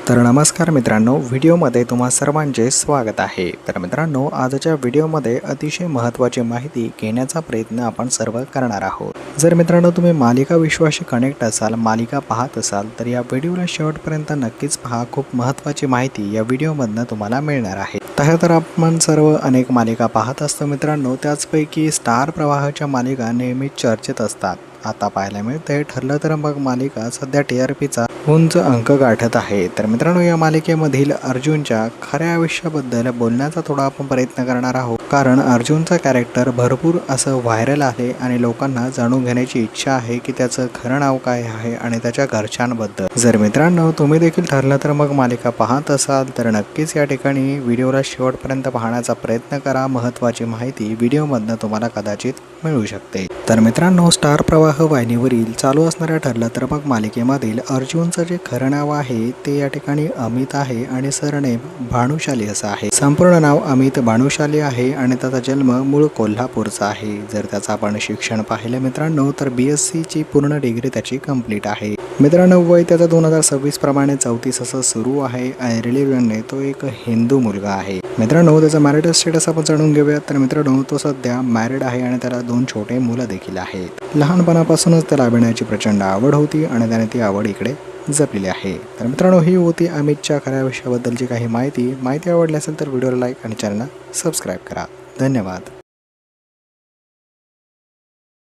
तर नमस्कार मित्रांनो, व्हिडिओमध्ये तुम्हा सर्वांचे स्वागत आहे। तर मित्रांनो, आजच्या व्हिडिओमध्ये अतिशय महत्त्वाची माहिती घेण्याचा प्रयत्न आपण सर्व करणार आहोत। जर मित्रांनो तुम्ही मालिका विश्वाशी कनेक्ट असाल, मालिका पाहत असाल तर या व्हिडिओला शेवटपर्यंत नक्कीच पहा। खूप महत्त्वाची माहिती या व्हिडिओमधून तुम्हाला मिळणार आहे। तर आपण सर्व अनेक मालिका पाहत असतो मित्रांनो, त्याचपैकी स्टार प्रवाहाच्या मालिका नेहमीच चर्चेत असतात। आता पाहायला मिळते ठरलं तर मग मालिका सध्या TRPचा उंच अंक गाठत आहे। तर मित्रांनो, या मालिकेमधील अर्जुनच्या खऱ्या आयुष्याबद्दल बोलण्याचा थोडा आपण प्रयत्न करणार आहोत, कारण अर्जुनचा कॅरेक्टर भरपूर असं व्हायरल आहे आणि लोकांना जाणून घेण्याची इच्छा आहे की त्याचं खरं नाव काय आहे आणि त्याच्या घरच्यांबद्दल। जर मित्रांनो तुम्ही देखील ठरलं तर मग मालिका पाहत असाल तर नक्कीच या ठिकाणी व्हिडिओला शेवटपर्यंत पाहण्याचा प्रयत्न करा। महत्त्वाची माहिती व्हिडिओमधून तुम्हाला कदाचित मिळू शकते। तर मित्रांनो, स्टार प्रवाह वाहिनीवरील चालू असणाऱ्या ठरलं तर मग मालिकेमधील अर्जुनचं जे खरं नाव आहे ते या ठिकाणी अमित आहे आणि सरनेम भानुशाली असं आहे। संपूर्ण नाव अमित भानुशाली आहे आणि त्याचा जन्म मूळ कोल्हापूरचा आहे। जर त्याचं आपण शिक्षण पाहिलं मित्रांनो तर BSc ची पूर्ण डिग्री त्याची कंप्लीट आहे। मित्रांनो, वय त्याचा 2026 प्रमाणे 34 असं सुरू आहे आणि रिलिजनने तो एक हिंदू मुलगा आहे। मित्रांनो, त्याचा मॅरिड स्टेटस आपण जाणून घेऊयात। तर मित्रांनो, तो सध्या मॅरिड आहे आणि त्याला 2 छोटे मुलं देखील आहेत। लहानपणापासूनच त्याला अभिनयाची प्रचंड आवड होती आणि त्याने ती आवड इकडे जपलेली आहे। तर मित्रांनो, ही होती अमितच्या खऱ्या आयुष्याबद्दलची काही माहिती आवडली असेल तर व्हिडिओला लाईक आणि चॅनलला सबस्क्राईब करा। धन्यवाद।